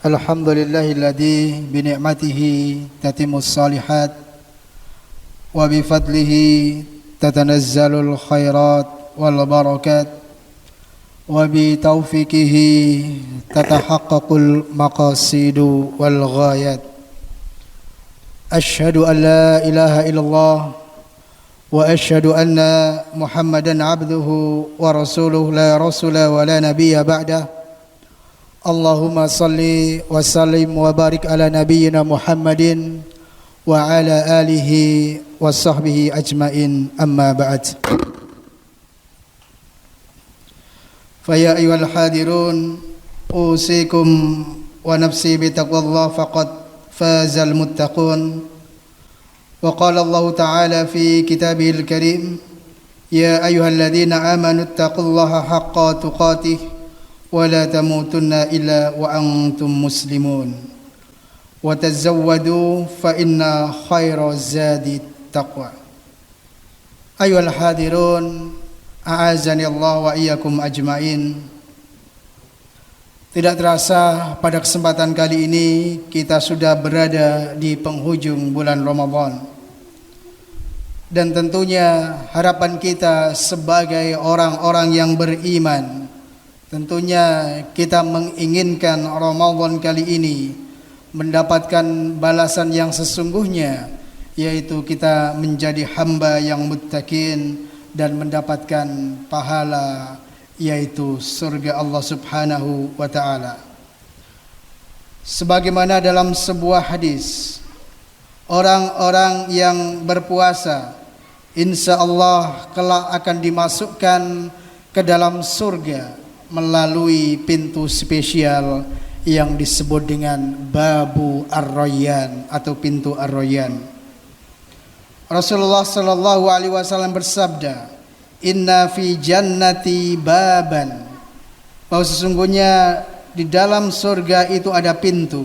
Alhamdulillahilladzi bi ni'matihi tatimmus shalihat wa bi fadlihi tatanazzalul khairat wal barakat wa bi taufiqihi tatahaqqaqul maqasidu wal ghayat. Asyhadu an la ilaha illallah wa asyhadu anna Muhammadan abduhu wa rasuluhu la rasula wa la nabiyya ba'dah. Allahumma salli wa sallim wa barik ala nabiyyina Muhammadin wa ala alihi wa sahbihi ajmain, amma ba'd. Faya ayyuhal hadirun, usikum wa nafsi bi taqwallah faqad fazal muttaqun. Wa qala Allah ta'ala fi kitabihil karim, ya ayyuhalladzina amanu taqullaha haqqa tuqatih wa la tamutunna illa wa antum muslimun wa tazawwadu fa inna khaira zadi taqwa. Ayyuhal hadirun, a'azani Allah wa iyyakum ajmain. Tidak terasa pada kesempatan kali ini kita sudah berada di penghujung bulan Ramadan. Dan tentunya harapan kita sebagai orang-orang yang beriman, tentunya kita menginginkan Ramadan kali ini mendapatkan balasan yang sesungguhnya, yaitu kita menjadi hamba yang muttaqin dan mendapatkan pahala, yaitu surga Allah Subhanahu wa ta'ala. Sebagaimana dalam sebuah hadis, orang-orang yang berpuasa insya Allah kelak akan dimasukkan ke dalam surga melalui pintu spesial yang disebut dengan Babu Ar-Rayyan atau pintu Ar-Rayyan. Rasulullah sallallahu alaihi wasallam bersabda, inna fi jannati baban, bahwa sesungguhnya di dalam surga itu ada pintu,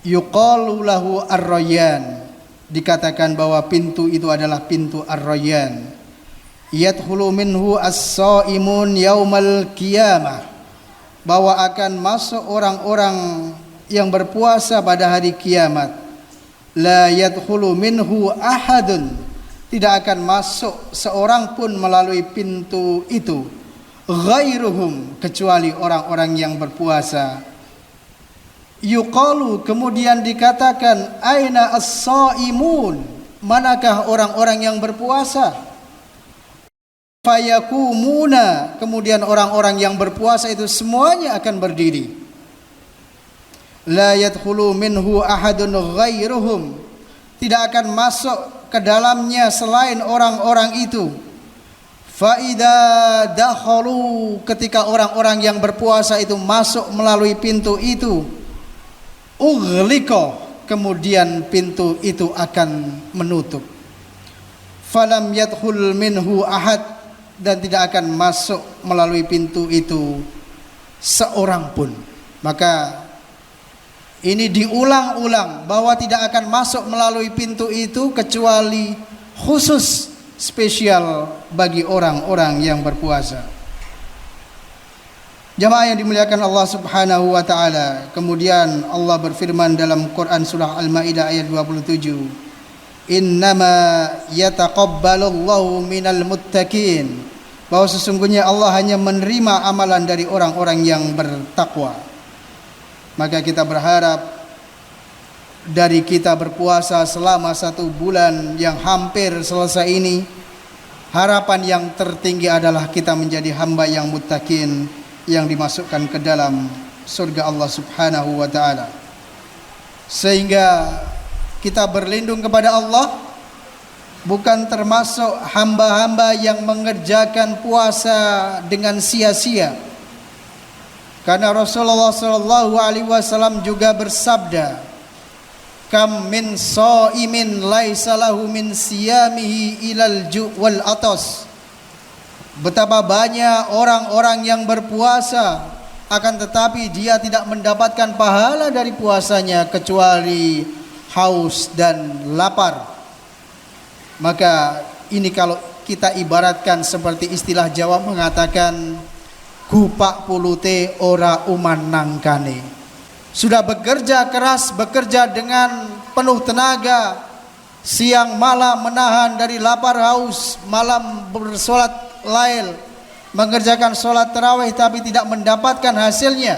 yuqalu lahu Ar-Rayyan, dikatakan bahwa pintu itu adalah pintu Ar-Rayyan. Yadkhulu minhu as-shaimun yaumal qiyamah, bahwa akan masuk orang-orang yang berpuasa pada hari kiamat. La yadkhulu minhu ahadun, tidak akan masuk seorang pun melalui pintu itu, ghairuhum, kecuali orang-orang yang berpuasa. Yuqalu, kemudian dikatakan, aina as-shaimun, manakah orang-orang yang berpuasa? Fayakumuna, kemudian orang-orang yang berpuasa itu semuanya akan berdiri. La yadkhulu minhu ahadun ghairuhum, tidak akan masuk ke dalamnya selain orang-orang itu. Fa idza dakhalu, ketika orang-orang yang berpuasa itu masuk melalui pintu itu, ughliqa, kemudian pintu itu akan menutup. Falam yadkhul minhu ahad, dan tidak akan masuk melalui pintu itu seorang pun. Maka ini diulang-ulang bahwa tidak akan masuk melalui pintu itu kecuali khusus spesial bagi orang-orang yang berpuasa. Jamaah yang dimuliakan Allah Subhanahu wa ta'ala, kemudian Allah berfirman dalam Quran surah Al-Maidah ayat 27, innama yataqabbalullahu minal muttaqin, bahwa sesungguhnya Allah hanya menerima amalan dari orang-orang yang bertakwa. Maka kita berharap dari kita berpuasa selama 1 bulan yang hampir selesai ini, harapan yang tertinggi adalah kita menjadi hamba yang muttaqin, yang dimasukkan ke dalam surga Allah Subhanahu wa ta'ala, sehingga kita berlindung kepada Allah, bukan termasuk hamba-hamba yang mengerjakan puasa dengan sia-sia. Karena Rasulullah sallallahu alaihi wasallam juga bersabda, kam min shaimin laisa lahu min siyamihi ilal ju' wal atas. Betapa banyak orang-orang yang berpuasa akan tetapi dia tidak mendapatkan pahala dari puasanya kecuali haus dan lapar. Maka ini kalau kita ibaratkan seperti istilah Jawa mengatakan gupak pulute ora umanangkane. Sudah bekerja keras, bekerja dengan penuh tenaga, siang malam menahan dari lapar haus, malam bersolat lail, mengerjakan sholat tarawih tapi tidak mendapatkan hasilnya,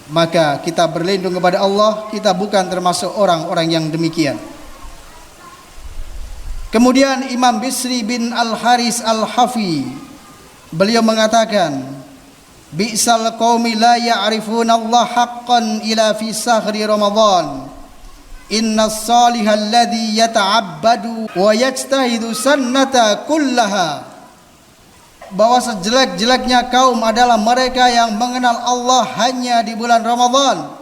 maka kita berlindung kepada Allah, kita bukan termasuk orang-orang yang demikian. Kemudian Imam Bisri bin Al-Haris Al-Hafi, beliau mengatakan, bi'sal qaumi la ya'rifuna Allah haqqan ila fi sahri Ramadan. Inna salihal ladhi yata'abbadu wa yajtahidu sannata kullaha. Bahwa sejelek-jeleknya kaum adalah mereka yang mengenal Allah hanya di bulan Ramadan.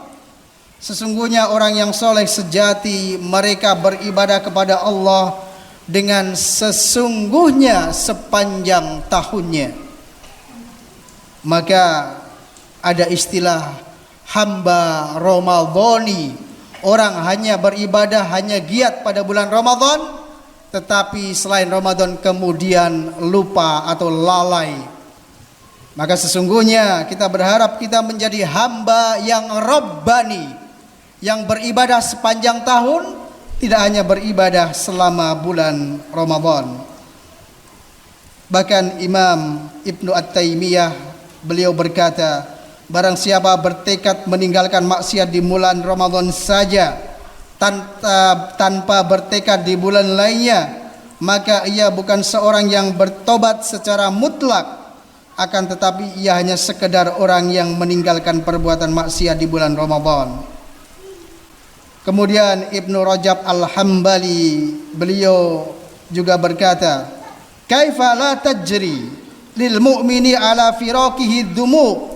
Sesungguhnya orang yang soleh sejati, mereka beribadah kepada Allah dengan sesungguhnya sepanjang tahunnya. Maka ada istilah hamba Ramadhani, orang hanya beribadah, hanya giat pada bulan Ramadan, tetapi selain Ramadan kemudian lupa atau lalai. Maka sesungguhnya kita berharap kita menjadi hamba yang Rabbani, yang beribadah sepanjang tahun, tidak hanya beribadah selama bulan Ramadan. Bahkan Imam Ibnu At-Taimiyah, beliau berkata, barang siapa bertekad meninggalkan maksiat di bulan Ramadan saja tanpa bertekad di bulan lainnya, maka ia bukan seorang yang bertobat secara mutlak, akan tetapi ia hanya sekedar orang yang meninggalkan perbuatan maksiat di bulan Ramadan. Kemudian Ibnu Rajab Al-Hambali, beliau juga berkata, kaifa la tajri lil mu'mini ala firaqihi dhumu'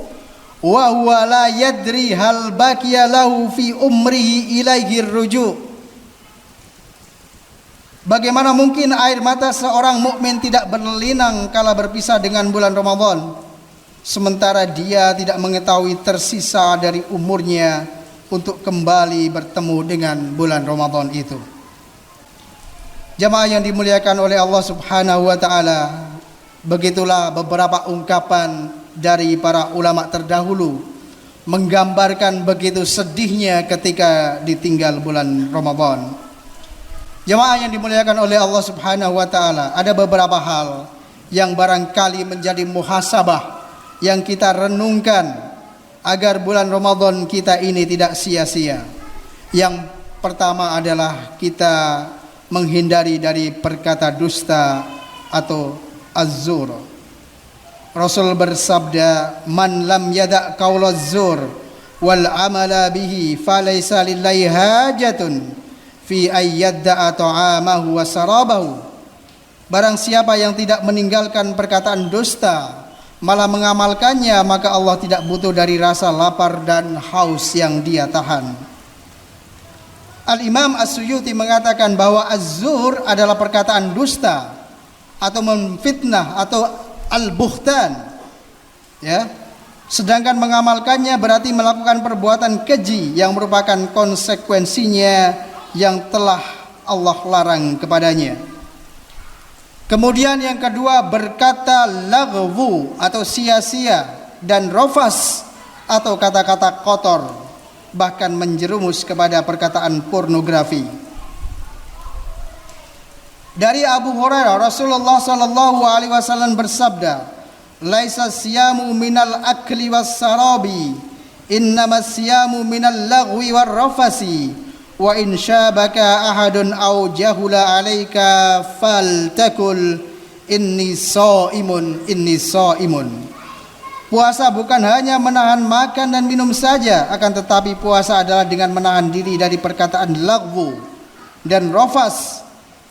wa huwa la yadri hal baqiya lahu fi umrihi ilaihi ruju'. Bagaimana mungkin air mata seorang mukmin tidak berlinang kala berpisah dengan bulan Ramadan, sementara dia tidak mengetahui tersisa dari umurnya untuk kembali bertemu dengan bulan Ramadan itu. Jamaah yang dimuliakan oleh Allah Subhanahu wa taala, begitulah beberapa ungkapan dari para ulama terdahulu menggambarkan begitu sedihnya ketika ditinggal bulan Ramadan. Jemaah yang dimuliakan oleh Allah Subhanahu wa taala, ada beberapa hal yang barangkali menjadi muhasabah yang kita renungkan agar bulan Ramadan kita ini tidak sia-sia. Yang pertama adalah kita menghindari dari perkata dusta atau az-zur. Rasul bersabda, man lam yada' qaulaz zur wal amala bihi falaysa lillahi hajatun fi ayyadda'a ta'amahu wa sarabahu. Barang siapa yang tidak meninggalkan perkataan dusta malah mengamalkannya, maka Allah tidak butuh dari rasa lapar dan haus yang dia tahan. Al-Imam As-Suyuti mengatakan bahwa az-zur adalah perkataan dusta atau memfitnah atau al-buhtan, ya. Sedangkan mengamalkannya berarti melakukan perbuatan keji yang merupakan konsekuensinya yang telah Allah larang kepadanya. Kemudian yang kedua, berkata laghwu atau sia-sia dan rofas atau kata-kata kotor, bahkan menjerumus kepada perkataan pornografi. Dari Abu Hurairah, Rasulullah sallallahu alaihi wasallam bersabda, "Laisa siyamu minal akli was sarabi, innamas siyamu minal laghwi war rafasi, wa in syabaka ahadun aw jahula 'alaika faltakul inni shaimun." Puasa bukan hanya menahan makan dan minum saja, akan tetapi puasa adalah dengan menahan diri dari perkataan laghwu dan rafas.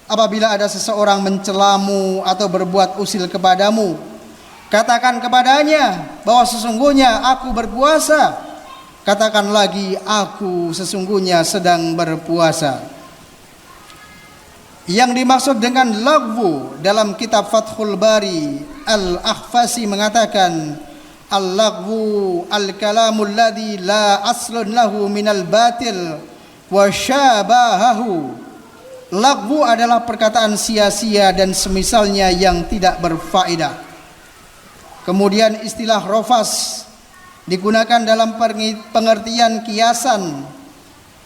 Apabila ada seseorang mencelamu atau berbuat usil kepadamu, katakan kepadanya bahwa sesungguhnya aku berpuasa. katakan lagi, aku sesungguhnya sedang berpuasa. Yang dimaksud dengan lagwu dalam kitab Fathul Bari, Al-Akhfasi mengatakan, al-lagwu al-kalamul ladzi la aslun lahu minal batil wa syabahahu. Lagwu adalah perkataan sia-sia dan semisalnya yang tidak berfaedah. Kemudian istilah rofas digunakan dalam pengertian kiasan,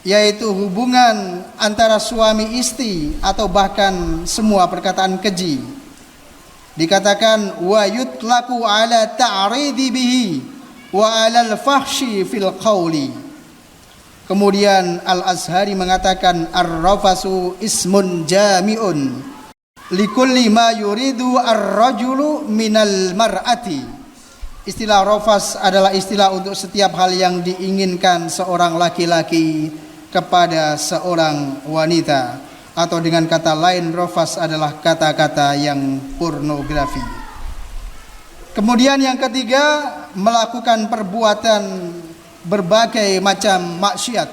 yaitu hubungan antara suami istri atau bahkan semua perkataan keji. Dikatakan wa yutlaku ala ta'ridi bihi wa ala al-fahshi fil qawli. Kemudian Al-Azhari mengatakan ar-rafasu ismun jami'un likulli ma yuridu ar-rajulu minal mar'ati. Istilah rafas adalah istilah untuk setiap hal yang diinginkan seorang laki-laki kepada seorang wanita, atau dengan kata lain rafas adalah kata-kata yang pornografi. Kemudian yang ketiga, melakukan perbuatan berbagai macam maksiat.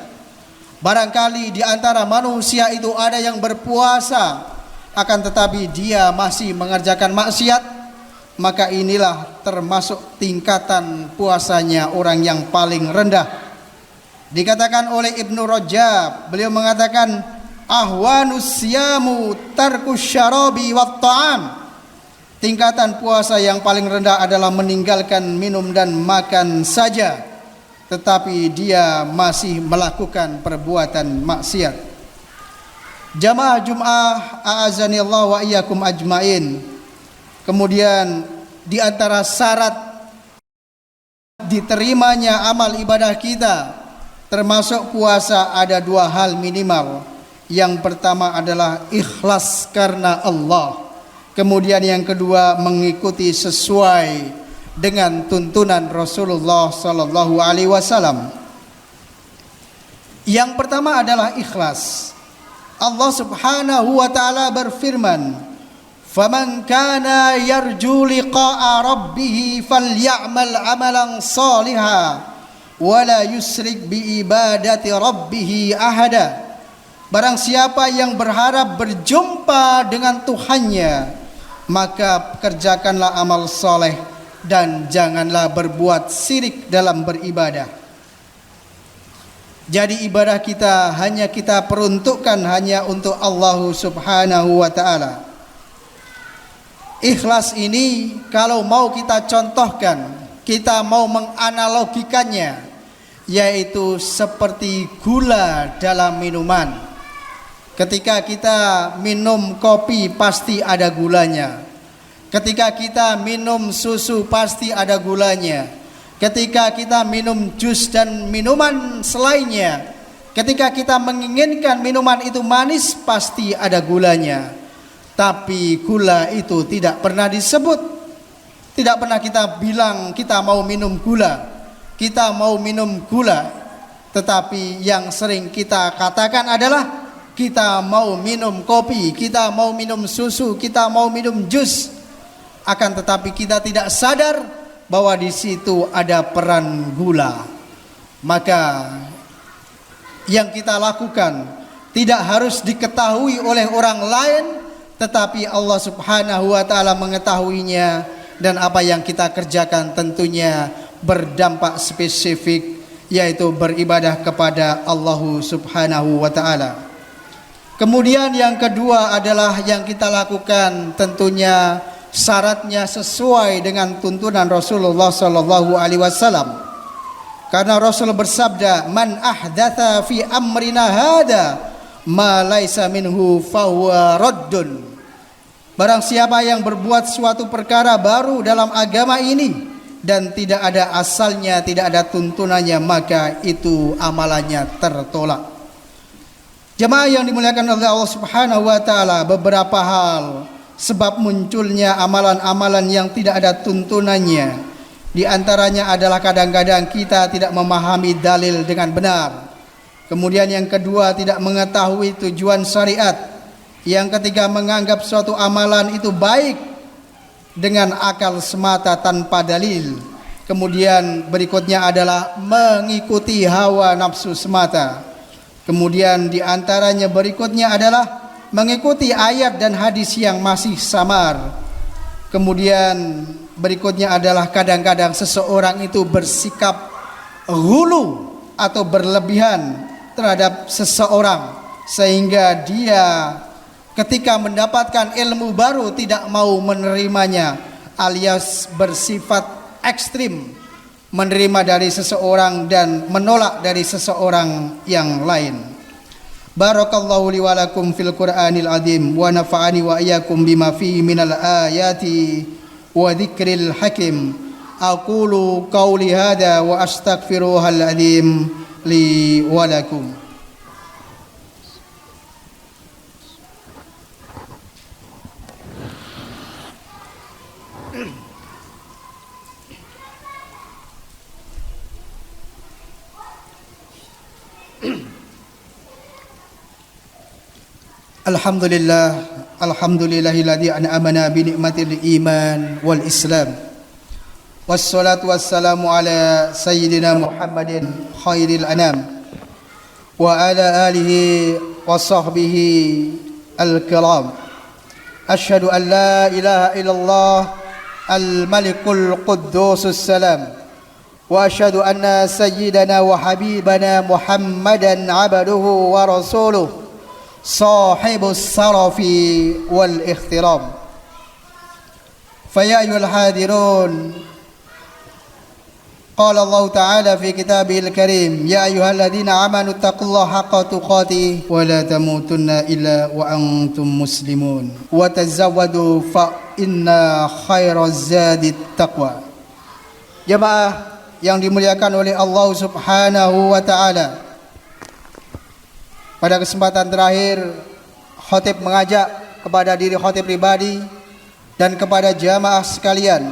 Barangkali di antara manusia itu ada yang berpuasa akan tetapi dia masih mengerjakan maksiat, maka inilah termasuk tingkatan puasanya orang yang paling rendah. Dikatakan oleh Ibnu Rajab, beliau mengatakan ahwanus siyamu tarkus syarabi wat ta'am. Tingkatan puasa yang paling rendah adalah meninggalkan minum dan makan saja, tetapi dia masih melakukan perbuatan maksiat. Jamaah Jum'ah a'azanillah wa iyyakum ajmain. Kemudian di antara syarat diterimanya amal ibadah kita termasuk puasa ada dua hal minimal. Yang pertama adalah ikhlas karena Allah. Kemudian yang kedua mengikuti sesuai dengan tuntunan Rasulullah sallallahu alaihi wasallam. Yang pertama adalah ikhlas. Allah Subhanahu wa taala berfirman, "Faman kana yarju liqa'a rabbih falyamal 'amalan shalihan wa la yusyrik bi ibadati rabbih ahada." Barang siapa yang berharap berjumpa dengan Tuhannya, maka kerjakanlah amal soleh dan janganlah berbuat syirik dalam beribadah. Jadi ibadah kita hanya kita peruntukkan hanya untuk Allah Subhanahu wa taala. Ikhlas ini kalau mau kita contohkan, kita mau menganalogikannya, yaitu seperti gula dalam minuman. Ketika kita minum kopi pasti ada gulanya. Ketika kita minum susu pasti ada gulanya. Ketika kita minum jus dan minuman selainnya, ketika kita menginginkan minuman itu manis pasti ada gulanya. Tapi gula itu tidak pernah disebut. Tidak pernah kita bilang kita mau minum gula, kita mau minum gula. Tetapi yang sering kita katakan adalah kita mau minum kopi, kita mau minum susu, kita mau minum jus. Akan tetapi kita tidak sadar bahwa di situ ada peran gula. Maka yang kita lakukan tidak harus diketahui oleh orang lain, tetapi Allah Subhanahu wa taala mengetahuinya, dan apa yang kita kerjakan tentunya berdampak spesifik, yaitu beribadah kepada Allah Subhanahu wa taala. Kemudian yang kedua adalah yang kita lakukan tentunya syaratnya sesuai dengan tuntunan Rasulullah sallallahu alaihi wasallam. Karena Rasul bersabda, "Man ahdatha fi amrina hada ma laisa minhu fahuwa raddun." Barang siapa yang berbuat suatu perkara baru dalam agama ini dan tidak ada asalnya, tidak ada tuntunannya, maka itu amalannya tertolak. Jemaah yang dimuliakan oleh Allah Subhanahu wa taala, beberapa hal sebab munculnya amalan-amalan yang tidak ada tuntunannya. Di antaranya adalah kadang-kadang kita tidak memahami dalil dengan benar. Kemudian yang kedua, tidak mengetahui tujuan syariat. Yang ketiga, menganggap suatu amalan itu baik dengan akal semata tanpa dalil. Kemudian berikutnya adalah mengikuti hawa nafsu semata. Kemudian di antaranya berikutnya adalah mengikuti ayat dan hadis yang masih samar. Kemudian berikutnya adalah kadang-kadang seseorang itu bersikap hulu atau berlebihan terhadap seseorang, sehingga dia ketika mendapatkan ilmu baru tidak mau menerimanya, alias bersifat ekstrim, menerima dari seseorang dan menolak dari seseorang yang lain. Barakallahu li wa lakum fil Qur'anil azim wa nafa'ani wa iyyakum bima fihi minal ayati wa dzikril hakim. Aqulu qawli hadza wa astaghfiruhal azim li wa lakum. Alhamdulillah, alhamdulillahilladzi an'amana bi ni'matil iman wal islam. Wassalatu wassalamu ala sayyidina Muhammadin khairil anam wa ala alihi wa sahbihi al-kiram. Asyhadu an la ilaha illallah al-malikul quddusus salam wa asyhadu anna sayyidana wa habibana Muhammadan abduhu wa rasuluh صاحب الصرف والاخترام. فيا أيها الحاضرون، قال الله تعالى في كتابه الكريم: يا أيها الذين آمنوا اتقوا الله حق تقاته ولا تموتن إلا وأنتم مسلمون وتزودوا فإن خير الزاد التقوى. Jemaah yang dimuliakan oleh Allah Subhanahu wa taala, pada kesempatan terakhir, khotib mengajak kepada diri khotib pribadi dan kepada jamaah sekalian,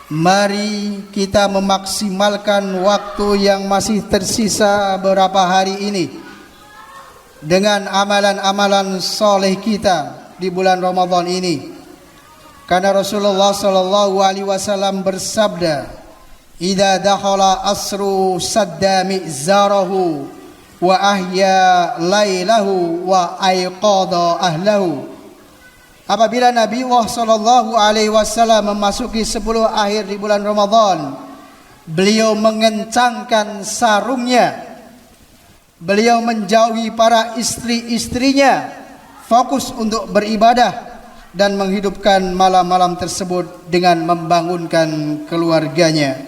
mari kita memaksimalkan waktu yang masih tersisa beberapa hari ini dengan amalan-amalan soleh kita di bulan Ramadan ini. Karena Rasulullah sallallahu alaihi wasallam bersabda, "Idza dakhala asru sadda mi'zarahu wa ahya lailahu wa aiqadha ahlahu." Apabila Nabi sallallahu alaihi wasallam memasuki 10 akhir di bulan Ramadan, beliau mengencangkan sarungnya, beliau menjauhi para istri-istrinya, fokus untuk beribadah dan menghidupkan malam-malam tersebut dengan membangunkan keluarganya.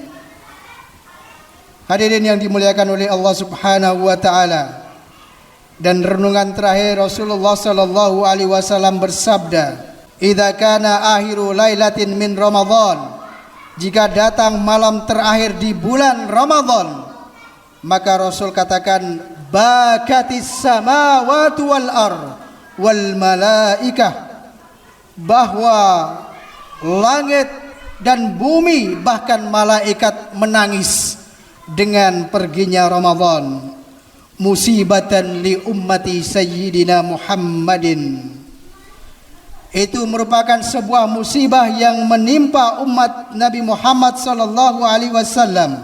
Hadirin yang dimuliakan oleh Allah Subhanahu wa taala, dan renungan terakhir Rasulullah sallallahu alaihi wasallam bersabda, "Idza kana akhiru lailatin min Ramadan," jika datang malam terakhir di bulan Ramadan, maka Rasul katakan, "Bakatis samawati wal ard wal malaikah," bahwa langit dan bumi bahkan malaikat menangis dengan perginya Ramadan. Musibatan li ummati sayyidina Muhammadin. Itu merupakan sebuah musibah yang menimpa umat Nabi Muhammad sallallahu alaihi wasallam.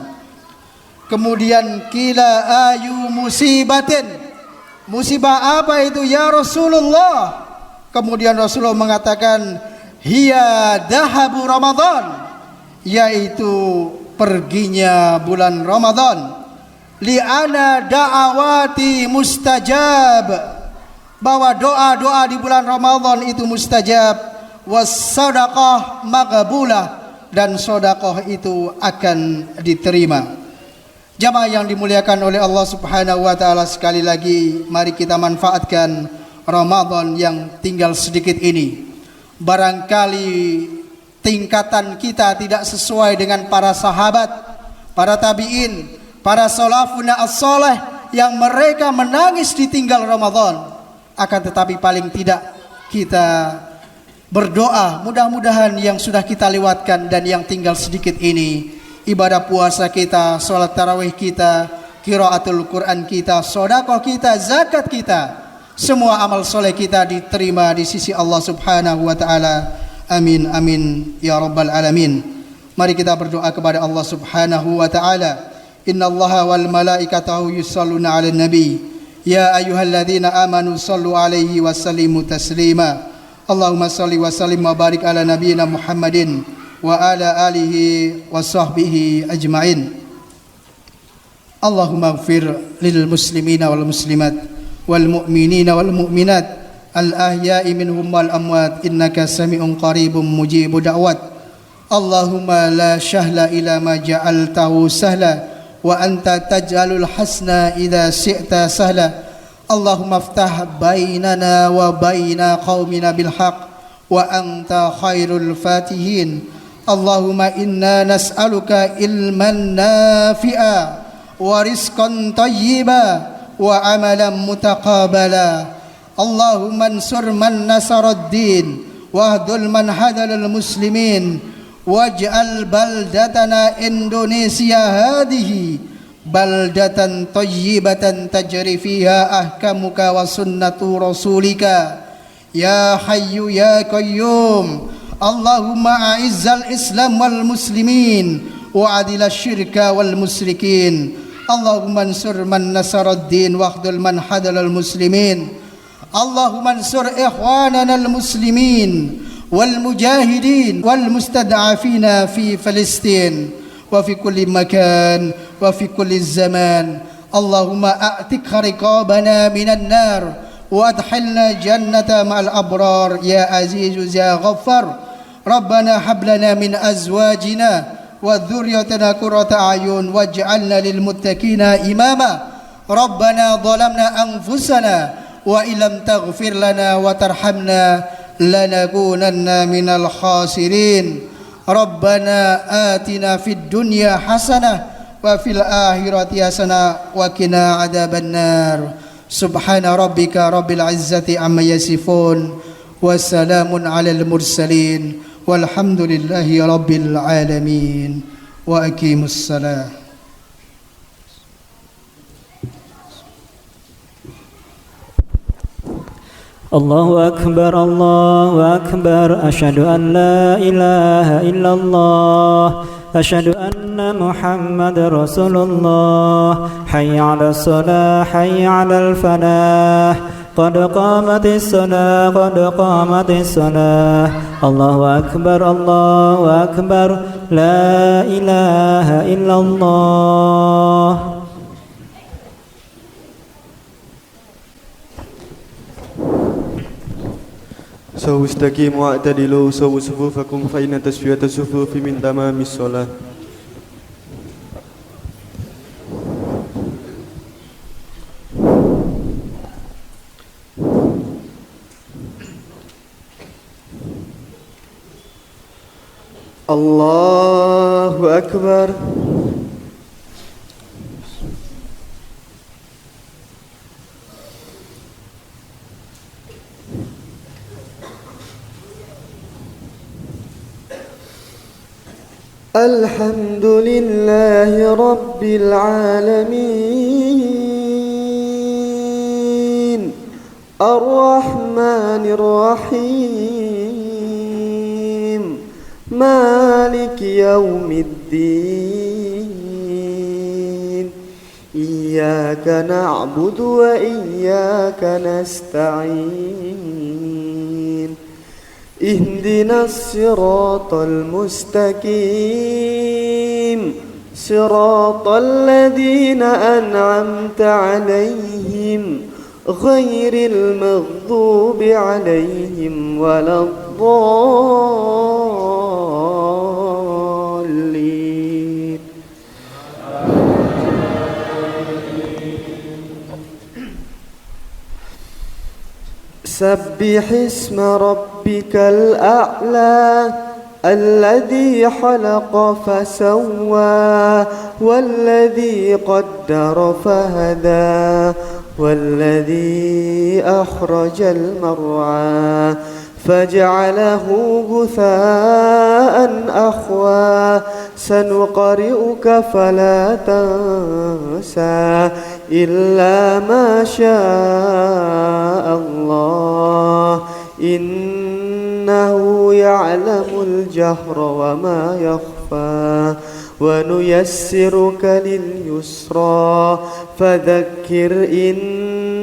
Kemudian kila ayu musibatin, musibah apa itu ya Rasulullah? Kemudian Rasulullah mengatakan, hiya dahabu Ramadan, yaitu perginya bulan Ramadan. Li'ana da'awati mustajab, bahwa doa-doa di bulan Ramadan itu mustajab. Was-sadaqah maqbulah, dan sedekah itu akan diterima. Jamaah yang dimuliakan oleh Allah Subhanahu wa taala, sekali lagi mari kita manfaatkan Ramadan yang tinggal sedikit ini. Barangkali tingkatan kita tidak sesuai dengan para sahabat, para tabi'in, para salafun as-salih yang mereka menangis ditinggal Ramadan. Akan tetapi paling tidak kita berdoa, mudah-mudahan yang sudah kita lewatkan dan yang tinggal sedikit ini, ibadah puasa kita, sholat tarawih kita, qiraatul Quran kita, sedekah kita, zakat kita, semua amal soleh kita diterima di sisi Allah Subhanahu wa taala. Amin amin ya rabbal alamin. Mari kita berdoa kepada Allah Subhanahu wa taala. Innallaha wal malaikatahu yusholluna 'alan nabi. Ya ayyuhalladzina amanu shallu 'alaihi wa sallimu taslima. Allahumma shalli wa sallim wa barik ala nabiyyina Muhammadin wa ala alihi wa sahbihi ajmain. Allahumma ighfir lil muslimina wal muslimat wal mu'minina wal mu'minat al ahya'i minhum wal amwat innaka sami'un qaribun mujibud da'wat. Allahumma la syahla ila ma ja'altahu sahla wa anta taj'alul hasna idza syi'ta sahla. Allahumma aftah bainana wa baina qaumina bil haqq wa anta khairul fatihin. Allahumma inna nas'aluka ilman nafi'a wa rizqan thayyiba wa amalan mutaqabala. Allahumma ansur man nasarad din wahdul man hadalal muslimin waj'al baldatana Indonesia hadhihi baldatan thayyibatan tajri fiha ahkamuka wa sunnatu rasulika ya hayyu ya qayyum. Allahumma a'izzal islam wal muslimin wa adila syirka wal musyrikin. Allahumma ansur man nasarad din wahdul man hadalal muslimin. Allahumma ansur ikhwanana al muslimin والمجاهدين والمستضعفين في فلسطين وفي كل مكان وفي كل الزمان. اللهم أعتق رقابنا من النار وأدخلنا جنة مع الأبرار يا عزيز يا غفار. ربنا هب لنا من أزواجنا وذريتنا قرة أعين واجعلنا للمتقين إماما. ربنا ظلمنا أنفسنا وإن لم تغفر لنا وترحمنا لنكونن من الخاسرين. ربنا آتنا في الدنيا حسنة وفي الآخرة حسنة وقنا عذاب النار. سبحان ربك رب العزة عما يصفون وسلام على المرسلين والحمد لله رب العالمين وأقيموا الصلاة. الله أكبر الله أكبر أشهد أن لا إله إلا الله أشهد أن محمد رسول الله حي على الصلاة حي على الفلاح قد قامت الصلاة قد قامت الصلاة. الله أكبر الله أكبر لا إله إلا الله. سووا استقيموا واعتدلوا سووا صفوفكم فإن تسوية الصفوف من تمام الصلاة. الله أكبر. الحمد لله رب العالمين الرحمن الرحيم مالك يوم الدين إياك نعبد وإياك نستعين اهدنا الصراط المستقيم صراط الذين أنعمت عليهم غير المغضوب عليهم ولا الضالين. سبح اسم ربك الأعلى الذي خلق فسوى والذي قدر فهدى والذي أخرج المرعى فجعله غثاء أخوى سنقرئك فلا تنسى إلا ما شاء الله إنه يعلم الجهر وما يخفى صفا ونيسرك لليسرى فذكر إن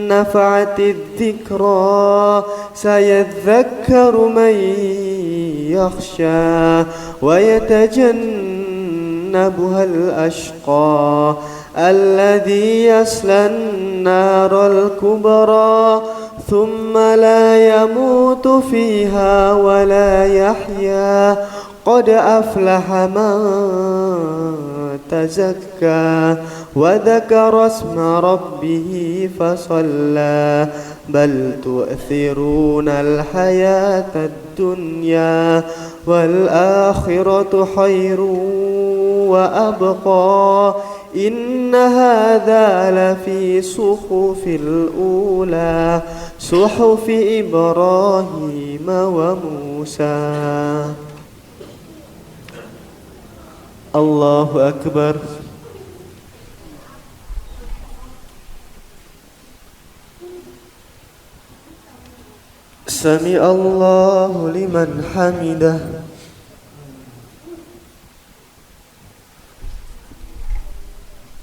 نفعت الذكرى سيذكر من يخشى ويتجنبها الأشقى الذي يصلى النار الكبرى ثم لا يموت فيها ولا يحيا قد أفلح من تزكى وذكر اسم ربه فصلى بل تؤثرون الحياة الدنيا والآخرة خير وأبقى إن هذا لفي صحف الأولى صحف إبراهيم وموسى. الله أكبر. سمع الله لمن حمده.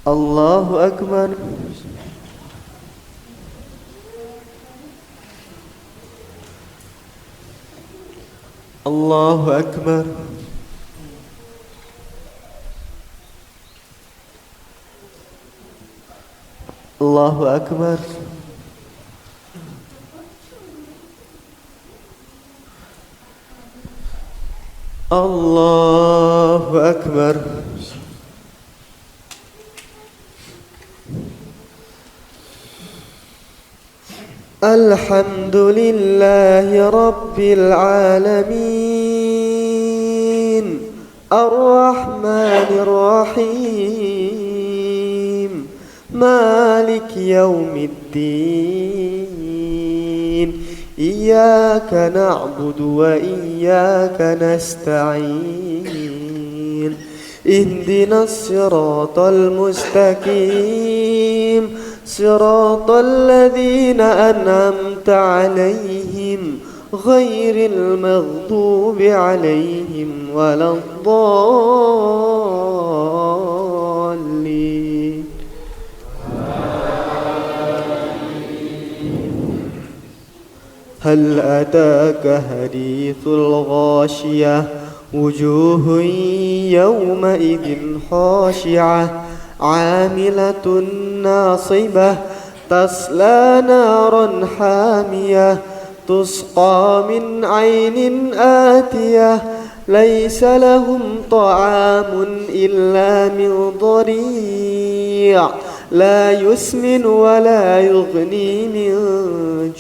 الله أكبر. الله أكبر. الله أكبر. الله أكبر. الحمد لله رب العالمين الرحمن الرحيم مالك يوم الدين إياك نعبد وإياك نستعين اهدنا الصراط المستقيم صراط الذين أنعمت عليهم غير المغضوب عليهم ولا الضالين. هل أتاك حديث الغاشية وجوه يومئذ خاشعة عاملة ناصبة تصلى نارا حامية تسقى من عين آتية ليس لهم طعام إلا من ضريع لا يسمن ولا يغني من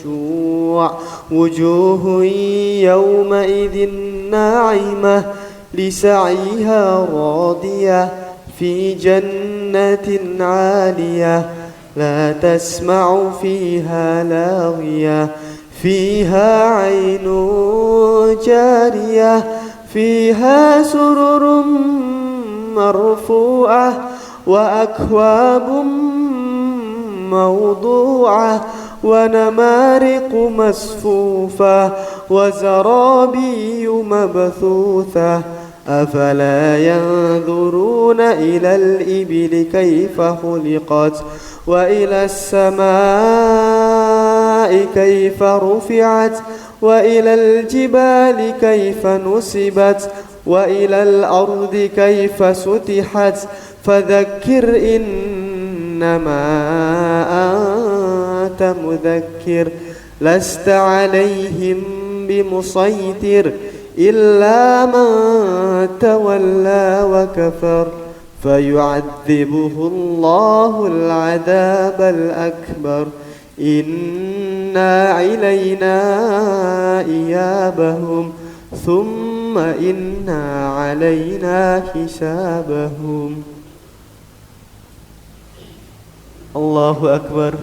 جوع وجوه يومئذ ناعمة لسعيها راضية في جنة عالية لا تسمع فيها لاغية فيها عين جارية فيها سرر مرفوعة وأكواب موضوعة ونمارق مصفوفة وزرابي مبثوثة أفلا ينظرون إلى الإبل كيف خلقت وإلى السماء كيف رفعت وإلى الجبال كيف نصبت وإلى الأرض كيف سطحت فذكر إنما أنت مذكر لست عليهم بمسيطر إلا من تولى وكفر فيعذبه الله العذاب الأكبر إن علينا إيابهم ثم إن علينا حسابهم. الله أكبر.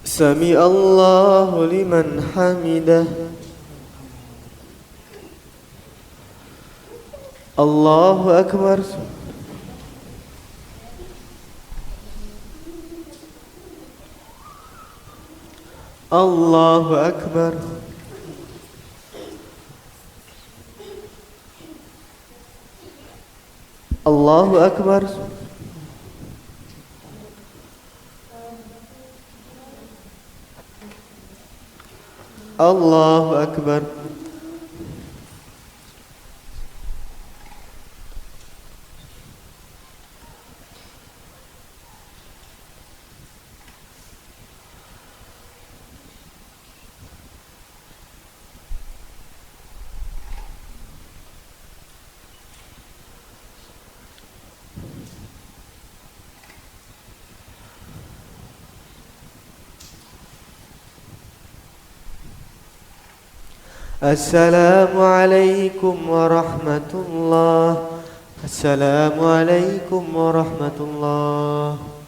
سمع الله لمن حمده. الله أكبر. Allahu Akbar. Allahu Akbar. Allahu Akbar. Assalamualaikum warahmatullahi. Assalamualaikum warahmatullahi.